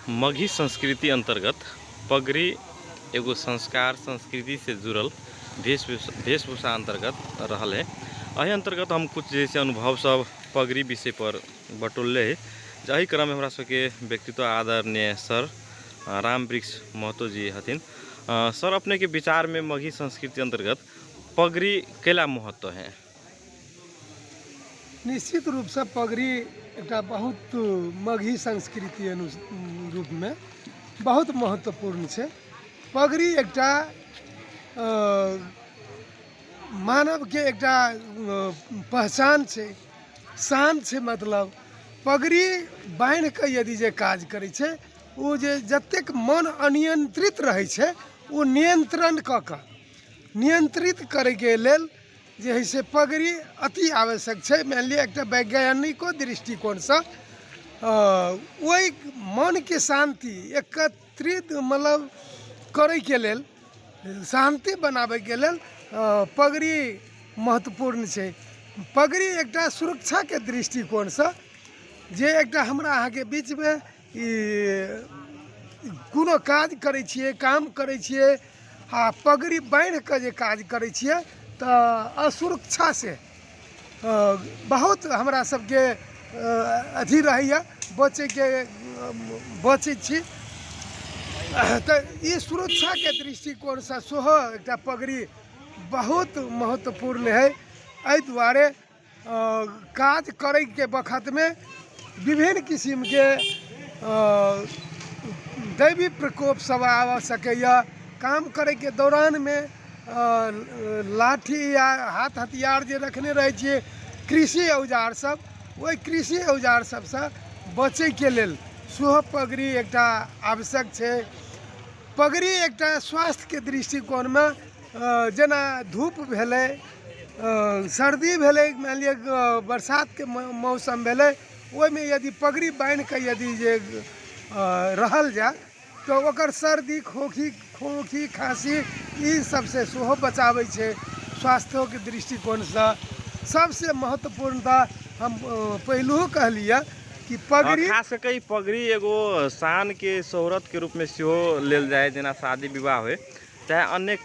मघी संस्कृति अंतर्गत पगड़ी एगो संस्कार संस्कृति से जुड़ल वेशभूषा अंतर्गत रहल है। अही अंतर्गत हम कुछ जैसे अनुभव सब पगड़ी विषय पर बटोलले है। जही क्रम में हमरा सबके व्यक्तित्व आदरणीय सर राम वृक्ष महतो जी हथिन। सर, अपने के विचार में मघी संस्कृति अंतर्गत पगड़ी केला महत्व है? निश्चित रूप से पगड़ी एक बहुत मघी संस्कृति रूप में बहुत महत्वपूर्ण है। पगड़ी एक मानव के एक पहचान है, शान है। मतलब पगड़ी बांध के यदि जे काज करे छे, वो जे जतेक मन अनियंत्रित रहे छे, वो नियंत्रण क नियंत्रित करे के लेल जे है से पगड़ी अति आवश्यक है। मान लिया एक वैज्ञानिको दृष्टिकोण से वही मन के शांति एकत्रित मतलब करे के लेल, शांति बनावे के लेल पगड़ी महत्वपूर्ण है। पगड़ी एक सुरक्षा के दृष्टिकोण से जे एक हमरा अहाँ के बीच में कोनो काज करे छिए, काम करे छिए आ पगड़ी बांध के जे काज करे छिए तो असुरक्षा से बहुत हमरा सबके अथी रहिए, बचे छी। तो ये सुरक्षा के दृष्टिकोण से सेहो एक पगड़ी बहुत महत्वपूर्ण है। एहि दुआरे काज करे के वक्त में विभिन्न किस्म के दैवी प्रकोप सब आ सकैया। काम करे के दौरान में लाठी या हाथ हथियार जे रखने रहे छिए, कृषि औजार सब, वही कृषि औजार सब से बचे के लेल सेहो पगड़ी एक आवश्यक है। पगड़ी एक स्वास्थ्य के दृष्टिकोण में जेना धूप भेले, सर्दी भेले, मान लिया बरसात के मौसम भेले, ओहि में यदि पगड़ी बांध के यदि जे रहल जाए तो ओकर सर्दी खोखी खांसी ई सबसे सेहो बचावे छे। स्वास्थ्य के दृष्टिकोण से सबसे महत्वपूर्णता हम पहलू कहलिए कि पगड़ी खास करके पगड़ी एगो शान के शोहरत के रूप में सेहो लेल जाए। जेना शादी विवाह हो चाहे अन्य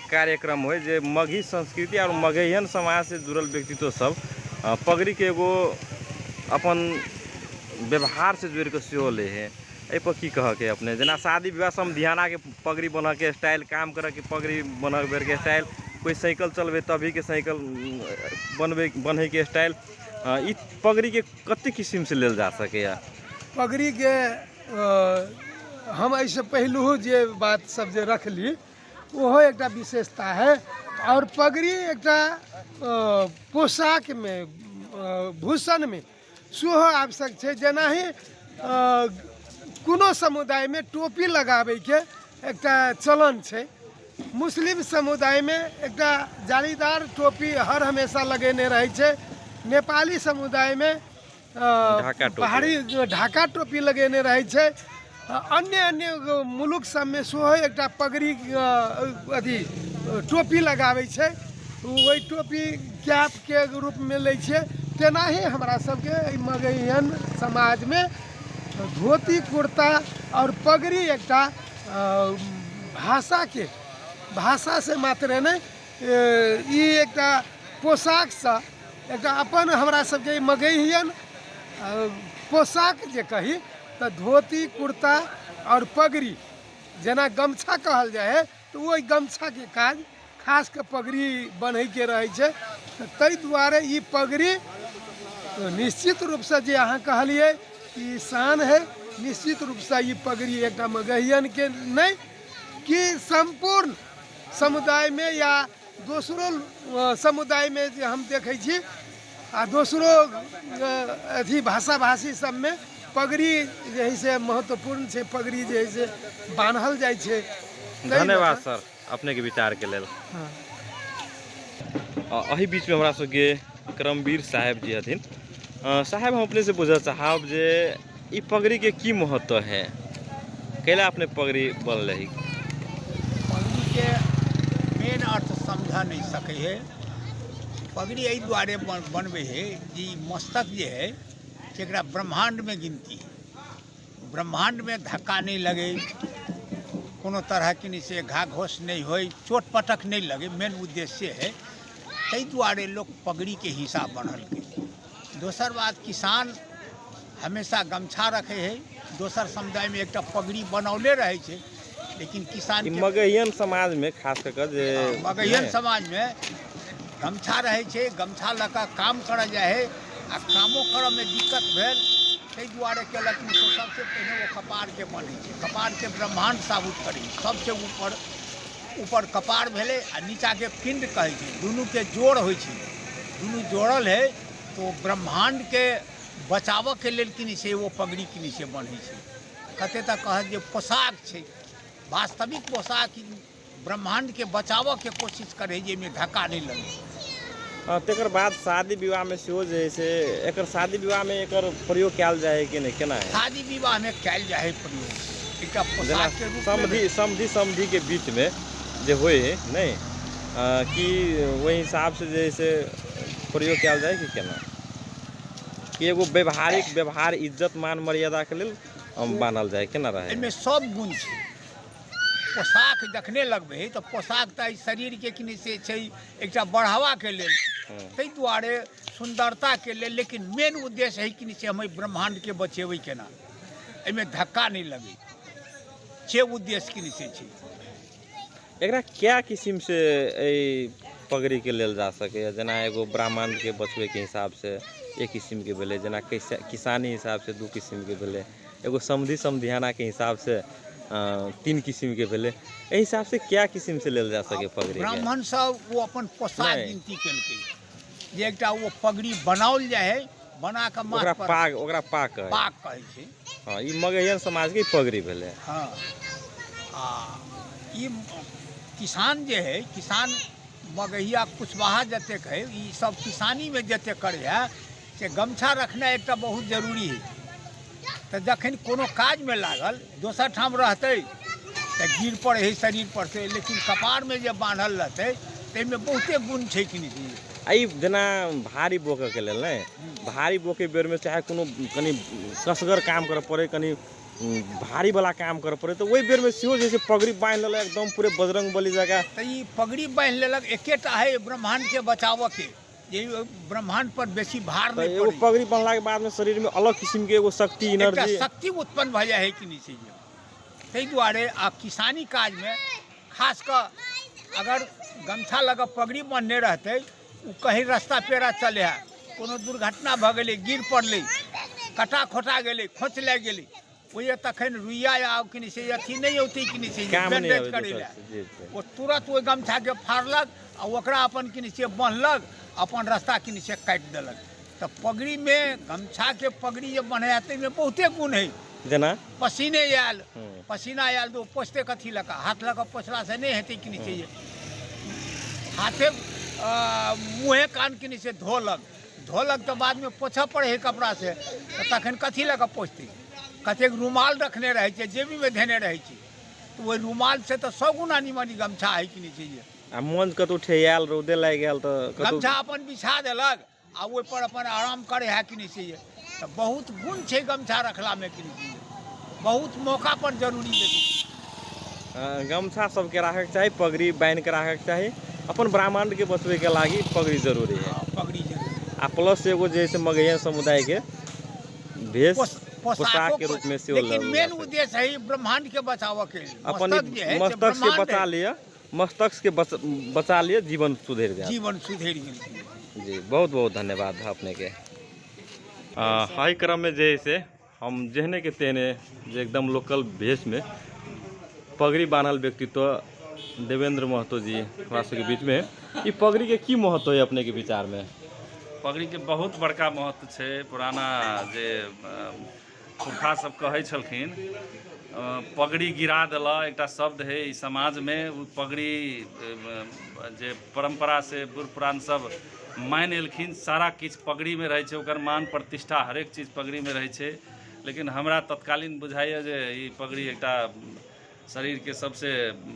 कार्यक्रम हो, जे मघी संस्कृति और मघेयन समाज से जुड़ल व्यक्तित्व सब पगड़ी के एगो अपन व्यवहार से जोड़ के सेहो ले है। ए पर की कह के अपने जेना शादी विवाह समधियाना के पगड़ी बना के स्टाइल, काम करे के पगड़ी बना के स्टाइल, कोई साइकिल चलबे तभी के साइकिल बने के स्टाइल, ई पगड़ी के कते किस्म से लेल जा सके? पगड़ी के हम ऐसे पहलू जे बात सब जे रखली वो एक विशेषता है। और पगड़ी एक पोशाक में भूषण में सेहो आवश्यक है। जेना ही कोनो समुदाय में टोपी लगावे के एक चलन है। मुस्लिम समुदाय में एक जालीदार टोपी हर हमेशा लगेने रहे छे। नेपाली समुदाय में पहाड़ी ढाका टोपी लगेने रहे छे। अन्य मुलुक सब में सेहो एक पगड़ी अथी टोपी लगावे छे, वही टोपी कैप के रूप में ले छे। तेना ही हमरा सबके मगहियन समाज में धोती कुर्ता और पगड़ी एक भाषा से मात्र नहीं, ये एक पोशाक से एक अपन हमरा सबके मगहियन पोशाक जे कही तो धोती कुर्ता और पगड़ी, जेना गमछा कहल जाए तो वही गमछा के काज खास के पगड़ी बन्हे के रहे छे। तै दुआरे ये पगड़ी तो निश्चित रूप से जे अहाँ कहलिए कि शान है। निश्चित रूप से ये पगड़ी एक मगहियन के नहीं कि संपूर्ण समुदाय में या दोसरो समुदाय में जे हम देखे छी आ दोसरो अथी भाषा भाषी सब में पगड़ी जे है से महत्वपूर्ण है। पगड़ी जे है से बांधल जाए छे। धन्यवाद सर अपने के विचार के लेल। अही बीच में हमरा सबके करमवीर साहब जी हथिन। साहब, हम अपने से पूछना चाहब जे ई पगड़ी के की महत्व है, कैला अपने पगड़ी बन रही? पगड़ी के मेन अर्थ समझा नहीं सके है। पगड़ी यही द्वारे बनवे है कि मस्तक जे है एकरा ब्रह्मांड में गिनती है। ब्रह्मांड में धक्का नहीं लगे, कोनो तरह की से घा घोष नहीं हो, चोट पटक नहीं लगे, मेन उद्देश्य है। ताहि दुआरे लोग पगड़ी के हिसाब बनल के। दोसर बात, किसान हमेशा गमछा रखे है, दोसर समुदाय में एक पगड़ी बनौले रहे छे, लेकिन किसान के मगहियन समाज में खास करके जे मगहियन समाज में गमछा रहे छे, गमछा लगा काम कर जाए है, आ कामो कर में दिक्कत भेल, ताहि दुआरे केलक तो सबसे पहले वो कपार के बने छे, कपार के ब्रह्मांड साबुत करी, सबसे ऊपर कपार भेले आ नीचा के पिंड कहे छे, दुनू के जोड़ होइ छे, दुनू जोड़ल है तो ब्रह्मांड के बचाव के लेल कि से वो पगड़ी कि से बने छे। कते तक कहत जे पोशाक छे, वास्तविक पोशाक ब्रह्मांड के बचाव के कोशिश करे जेमे धक्का नहीं लगे। तेकर बाद शादी विवाह में सेहो जे से एकर शादी विवाह में एकर प्रयोग कयल जाए कि नहीं, केना है? शादी विवाह में कयल जाए प्रयोग एकटा पोशाक के रूप में समधि के बीच में जे होए नहीं कि वही हिसाब से जैसे प्रयोग कयल जाए कि केना, कि एगो व्यवहार इज्जत मान मर्यादा के लेल बानल जाए, केना रहे? एमे सब गुण छै। पोशाक देखने लगबे तो पोशाक तो शरीर के किने से छै एकटा बढ़ावा के लेल, ताहि दुआरे सुंदरता के लेल, लेकिन मेन उद्देश्य है कि से हम ब्रह्मांड के बचेबै केना, एमे धक्का नहीं लगे, छे उद्देश्य कि से छै। एकरा क्या किस्म से पगड़ी के लेल जा सके, जना एगो ब्राह्मण के बचवे के हिसाब से एक किस्म के भेले, जना किसानी हिसाब से 2 किस्म के भेले, एगो समधियाना के हिसाब से 3 किस्म के भेले, एहि हिसाब से क्या किस्म से लेल जा सके पगड़ी? ब्राह्मण सब वो अपन पोशाक गिनती केलकै जे एकटा वो पगड़ी बनाओल जाए है, बना के माथ पर ओकरा पाक कहै छै। हां, ई मगहियन समाज के पगड़ी भेले। हां, ई किसान जे है, किसान मगहिया कुशवाहा जते है, ई सब किसानी में जते करे है से गमछा रखना एक बहुत जरूरी है। तो जखन कोनो काज में लागल दोसर ठाम रहते तो गिर पड़े है शरीर पर से, लेकिन कपार में जब बांधल रहते तो बहुते गुण है कि नहीं। आई जना भारी बोके के लेल नहीं, भारी बोके बेर में चाहे कोनो कनी कसगर काम करे पड़े, कनी भारी वाला काम करे पड़े, तो वही बेर में सेहो जैसे पगड़ी बांध लेलक एकदम पूरे बजरंग बली जगह, तो ये पगड़ी बांध लेलक एकेटा है ब्रह्मांड के बचाव के, ये ब्रह्मांड पर बेसी भार नहीं पड़े। पगड़ी बांधला के बाद में शरीर में अलग किस्म के एगो शक्ति एनर्जी शक्ति उत्पन्न भ जाए है कि नहीं चाहिए। ताहि दुआरे आ किसानी काज में खास कर अगर गमछा लगा पगड़ी बांधने रहते, कहीं रास्ता पेरा चले है, कोनो दुर्घटना भ गई, गिर पड़े, कटा खोटा गए, खोच लग गए, वही तखन रुइया या कि से अथी नहीं होती कि से बैंडेज करे, वो तुरंत वो गमछा के फाड़लक आ ओकरा अपन कि से बांधलक, अपन रास्ता कि से काट देलक। तो पगड़ी में गमछा के पगड़ी जब बनाते में बहुते गुण है, जना पसीने आयल, पसीना आयल तो पोछते कथी लगा, हाथ लगा पोछला से नहीं हेतै कि चाहिए, हाथे मुँहे कान कि से धोलक तो बाद में पोछा पड़े है कपड़ा से, तो तखन कथी लगा पोछते, कतेक रुमाल रखने रहे छे, जेबी में धेने रहे छे, तो वही रुमाल से तो 100 गुना निमनी गमछा है कि नहीं चाहिए। आ मन कतौ ठेयाल रौदे लाग गेल तो गमछा अपन बिछा देलक आ ओहि पर अपन आराम करे है कि नहीं चाहिए। तो बहुत गुण छे गमछा रखला में कि नहीं चाहिए, बहुत मौका पर जरूरी है। गमछा सबके राखे के चाही, पगड़ी बांध के राखे के चाही, अपन ब्राह्मण के बचवे के लागी पगड़ी जरूरी है। पगड़ी जरूरी आ प्लस एगो जैसे मगहियन समुदाय के भेष पोशाक के रूप में से, लेकिन मेन उद्देश्य है ब्रह्मांड के बचाव के, अपन मस्तक से बचा लिया, मस्तक के बचा लिए, जीवन सुधर जाए, जीवन सुधर गया। जी बहुत बहुत धन्यवाद अपने के। हाई क्रम में जैसे हम जहने के तेने जो एकदम लोकल भेष में पगड़ी बांधल व्यक्तित्व देवेंद्र महतो जी हमरा सबके बीच में, ये पगड़ी के की महत्व है अपने के विचार में? पगड़ी के बहुत बड़का महत्व छै। पुराना जे पुरखा सब कहै छलखिन, पगड़ी गिरा देला एकटा शब्द है ई समाज में, उ पगड़ी जे परंपरा से बूढ़ पुरान सब मान एलखिन, सारा किछ पगड़ी में रहे छै, ओकर मान प्रतिष्ठा हरेक चीज पगड़ी में रहे छै। लेकिन हमरा तत्कालीन बुझाइए जे ई पगड़ी एकटा शरीर के सबसे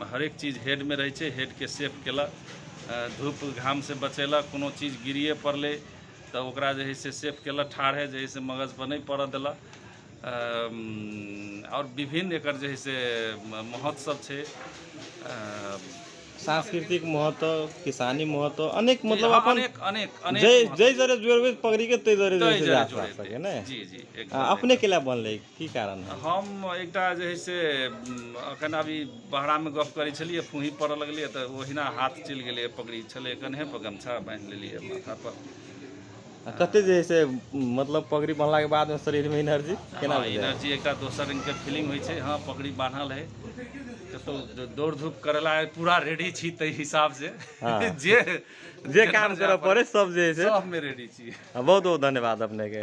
हरेक चीज हेड में रहे छै, हेड के सेफ केलक, धूप घाम से बचेलक, कोनो चीज गिरिए पड़ले तो ओकरा जे है से सेफ केलक, ठाढ़े जे है से मगज पर नहीं पड़ऽ देलक। और विभिन्न एकर जे है से महोत्सव छै। सांस्कृतिक महत्व, किसानी महत्व, अनेक मतलब हाँ, अपन अनेक अनेक अनेक जय महत्व जय जरे जुड़बे पगड़ी के तै जरे तै जैसे जरे जा जुड़े सके ने। जी जी अपने केला बनले की कारण है? हम एकटा जे है से अखन अभी बाहरामे गप करै छलियै, फूही पड़ऽ लगलियै तऽ ओहिना हाथ चलि गेलै, पगड़ी छलै कन्हे पर, गमछा बान्हि लेलियै माथा पर। कते जे है से मतलब पगड़ी बनला के बाद में शरीर में एनर्जी केना हाँ, हो जाए? एनर्जी एकटा दोसर रंगके फीलिंग होइ छै। हाँ, पगड़ी बान्हल है, कतहु दौड़ धूप करेला पूरा रेडी छी ताहि हिसाब से। हाँ। जे जे काम करऽ पड़े सब जे है से सबमे रेडी छी। बहुत बहुत धन्यवाद अपने के।